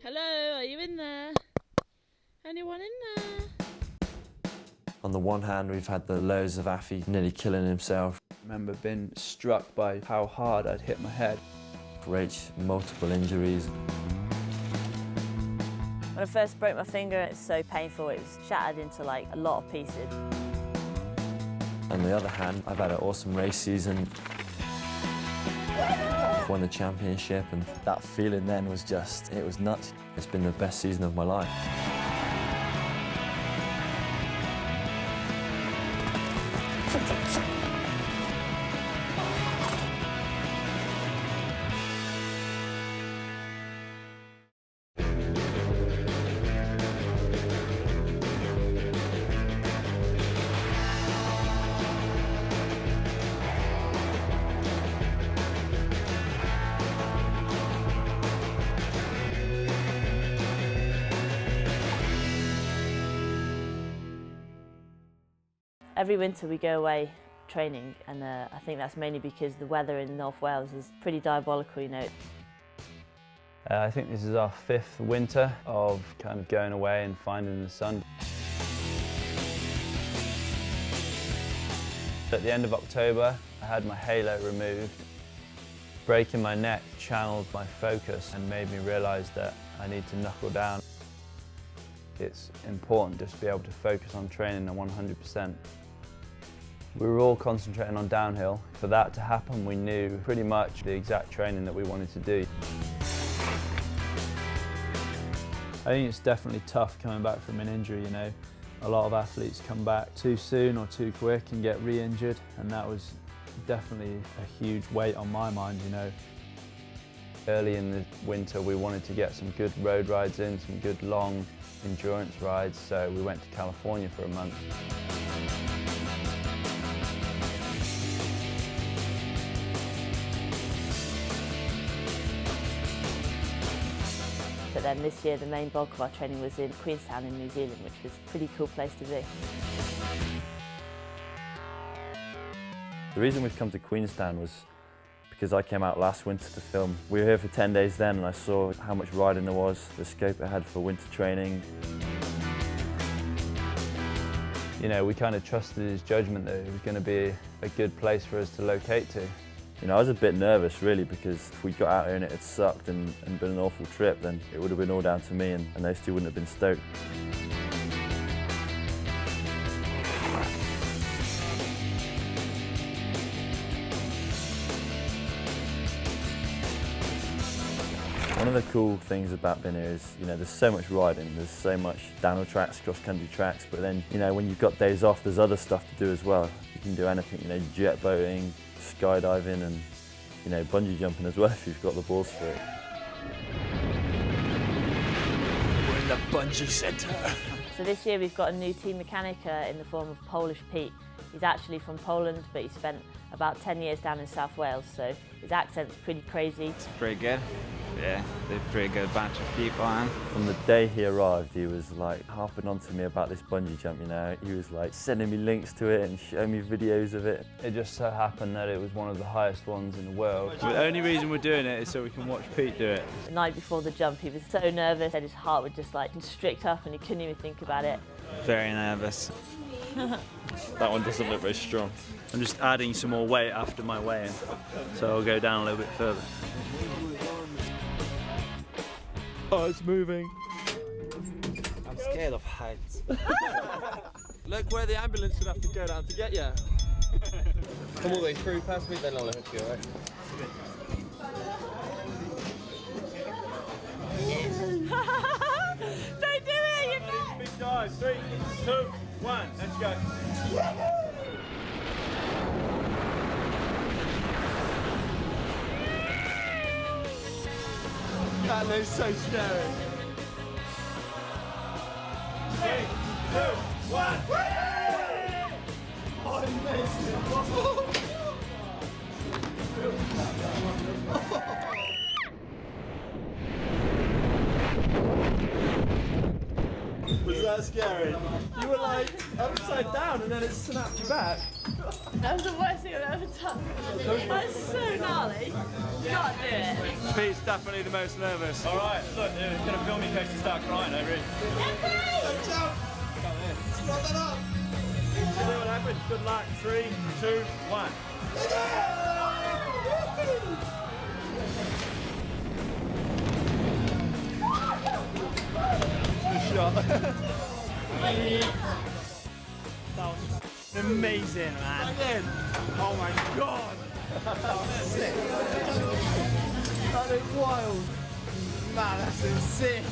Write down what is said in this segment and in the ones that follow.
Hello, are you in there? Anyone in there? On the one hand, we've had the lows of Affy nearly killing himself. I remember being struck by how hard I'd hit my head. Rach, multiple injuries. When I first broke my finger, it was so painful, it was shattered into like a lot of pieces. On the other hand, I've had an awesome race season. Won the championship, and that feeling then was just, it was nuts. It's been the best season of my life. Every winter we go away training, and I think that's mainly because the weather in North Wales is pretty diabolical, you know. I think this is our 5th winter of kind of going away and finding the sun. At the end of October, I had my halo removed. Breaking my neck channeled my focus and made me realise that I need to knuckle down. It's important just to be able to focus on training at 100%. We were all concentrating on downhill. For that to happen, we knew pretty much the exact training that we wanted to do. I think it's definitely tough coming back from an injury, you know. A lot of athletes come back too soon or too quick and get re-injured, and that was definitely a huge weight on my mind, you know. Early in the winter, we wanted to get some good road rides in, some good long endurance rides, so we went to California for a month. But then this year the main bulk of our training was in Queenstown in New Zealand, which was a pretty cool place to be. The reason we've come to Queenstown was because I came out last winter to film. We were here for 10 days then, and I saw how much riding there was, the scope it had for winter training. You know, we kind of trusted his judgment that it was going to be a good place for us to locate to. You know, I was a bit nervous really, because if we got out here and it had sucked and been an awful trip, then it would have been all down to me, and those two wouldn't have been stoked. One of the cool things about being here is, you know, there's so much riding, there's so much downhill tracks, cross-country tracks, but then, you know, when you've got days off, there's other stuff to do as well. You can do anything, you know, jet boating, skydiving, and, you know, bungee jumping as well if you've got the balls for it. We're in the bungee centre. So this year we've got a new team mechanic in the form of Polish Pete. He's actually from Poland, but he spent about 10 years down in South Wales, so his accent's pretty crazy. It's pretty good. Yeah, they're a pretty good bunch of people, man. From the day he arrived, he was like harping on to me about this bungee jump, you know. He was like sending me links to it and showing me videos of it. It just so happened that it was one of the highest ones in the world. The only reason we're doing it is so we can watch Pete do it. The night before the jump he was so nervous that his heart would just like constrict up and he couldn't even think about it. Very nervous. That one doesn't look very strong. I'm just adding some more weight after my weigh-in, so I'll go down a little bit further. Oh, it's moving. I'm scared of heights. Look where the ambulance would have to go down to get you. Come all the way through past me, then I'll hook you, alright? Don't do it, you're not! Big dive, 3, 2, 1, let's go. That looks so scary. 3, 2, 1. Oh, amazing. Was that scary? You were like upside down and then it snapped you back. That was the worst thing I've ever done. That's so gnarly. You can't do it. Pete's definitely the most nervous. All right, look, it's going to film me in case you start crying over it. Watch out! Stop that up! See what happens. Good luck. 3, 2, 1. Good shot. That was amazing, man. Again. Oh my god. That was sick. That is wild. Man, that's insane.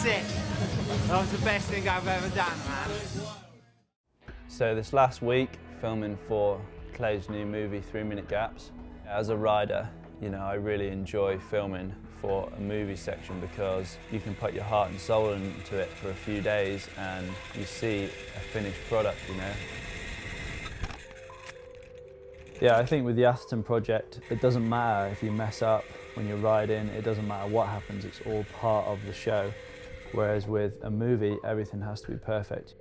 Sick. That was the best thing I've ever done, man. So this last week, filming for Clay's new movie, 3 Minute Gaps. As a rider, you know, I really enjoy filming for a movie section because you can put your heart and soul into it for a few days and you see a finished product, you know. Yeah, I think with the Atherton Project, it doesn't matter if you mess up when you're riding, it doesn't matter what happens, it's all part of the show. Whereas with a movie, everything has to be perfect.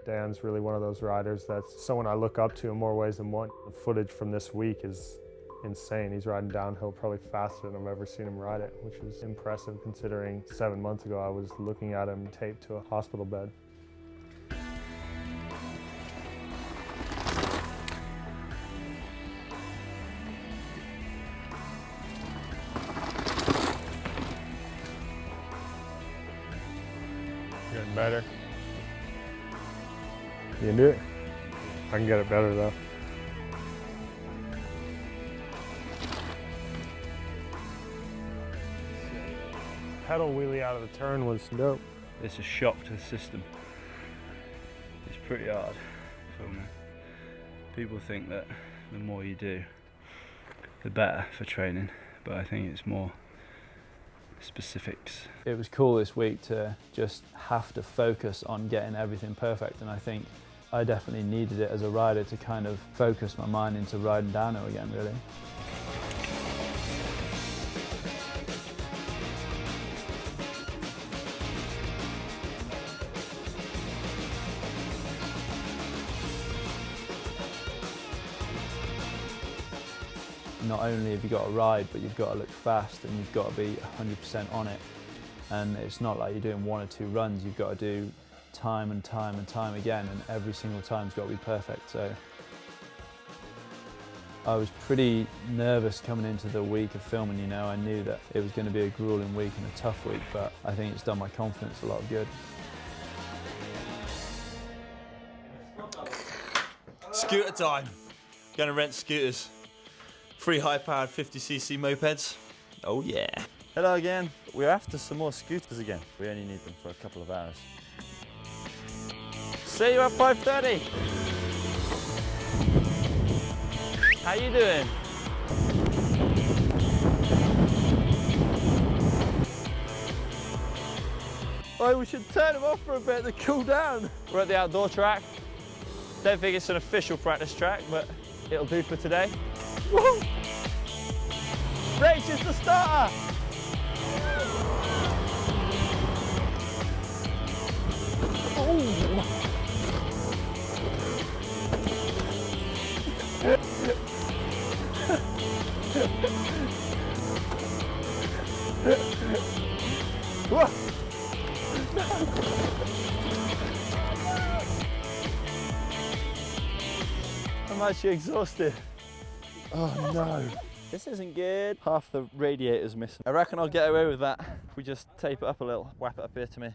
Dan's really one of those riders that's someone I look up to in more ways than one. The footage from this week is insane. He's riding downhill probably faster than I've ever seen him ride it, which is impressive considering 7 months ago I was looking at him taped to a hospital bed. Getting better. You can do it. I can get it better though. Pedal wheelie out of the turn was dope. It's a shock to the system. It's pretty hard filming. People think that the more you do, the better for training, but I think it's more specifics. It was cool this week to just have to focus on getting everything perfect, and I think I definitely needed it as a rider to kind of focus my mind into riding downhill again, really. Not only have you got to ride, but you've got to look fast and you've got to be 100% on it. And it's not like you're doing 1 or 2 runs, you've got to do time and time and time again, and every single time's got to be perfect. So I was pretty nervous coming into the week of filming, you know. I knew that it was going to be a grueling week and a tough week, but I think it's done my confidence a lot of good. Scooter time. Gonna rent scooters. 3 high-powered 50cc mopeds. Oh yeah. Hello again. We're after some more scooters again. We only need them for a couple of hours. See you at 5:30. How you doing? Oh, we should turn them off for a bit to cool down. We're at the outdoor track. Don't think it's an official practice track, but it'll do for today. Woo! Rach is the starter. Oh. I'm actually exhausted. Oh no. This isn't good. Half the radiator's missing. I reckon I'll get away with that if we just tape it up a little. Whap it up here to me.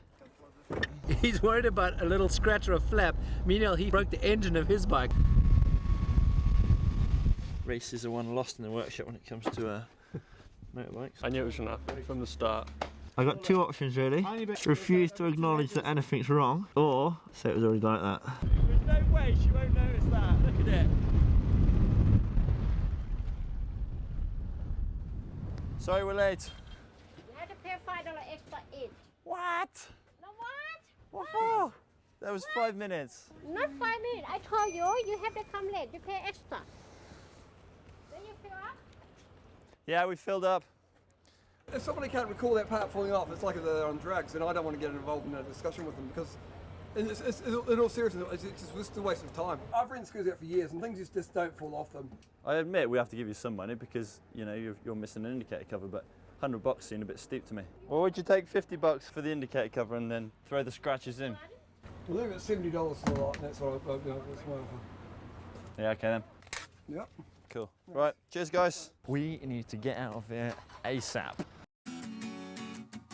He's worried about a little scratch or a flap. Meanwhile, he broke the engine of his bike. Races are one lost in the workshop when it comes to motorbikes. I knew it was going to happen from the start. I got 2 options really. Refuse to acknowledge that anything's wrong, or say it was already like that. There's no way she won't notice that. Look at it. Sorry we're late. You have to pay $5 extra each. What? No what? What for? That was 5 minutes. Not 5 minutes. I told you, you have to come late. You pay extra. Then you fill up? Yeah, we filled up. If somebody can't recall that part falling off, it's like they're on drugs, and I don't want to get involved in a discussion with them because, in all seriousness, it's just a waste of time. I've ridden screws out for years, and things just don't fall off them. I admit we have to give you some money because you know you're missing an indicator cover, but $100 seemed a bit steep to me. Or would you take $50 for the indicator cover and then throw the scratches in? Well, look at $70 for the lot, and that's what that's my offer. Yeah, okay then. Yep. Cool. Right, cheers guys. We need to get out of here ASAP.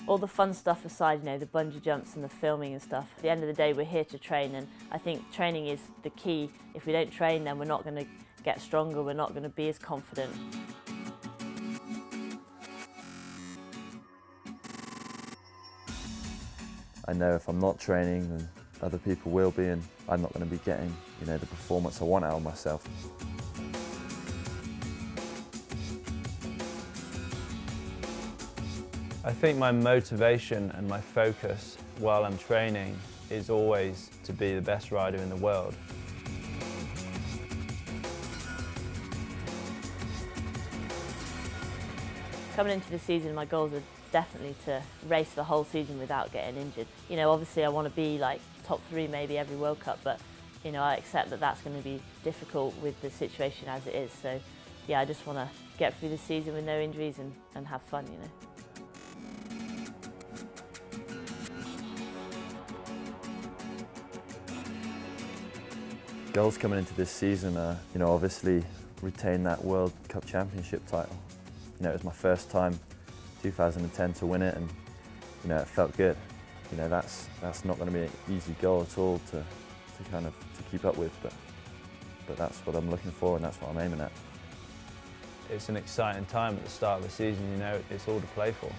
All the fun stuff aside, you know, the bungee jumps and the filming and stuff, at the end of the day we're here to train, and I think training is the key. If we don't train, then we're not going to get stronger, we're not going to be as confident. I know if I'm not training, then other people will be, and I'm not going to be getting, you know, the performance I want out of myself. I think my motivation and my focus while I'm training is always to be the best rider in the world. Coming into the season, my goals are definitely to race the whole season without getting injured. You know, obviously I want to be like top 3 maybe every World Cup, but you know, I accept that that's going to be difficult with the situation as it is. So yeah, I just want to get through the season with no injuries and have fun, you know. Goals coming into this season are, you know, obviously retain that World Cup Championship title. You know, it was my first time, 2010, to win it, and you know, it felt good. You know, that's not going to be an easy goal at all to keep up with, but that's what I'm looking for, and that's what I'm aiming at. It's an exciting time at the start of the season, you know, it's all to play for.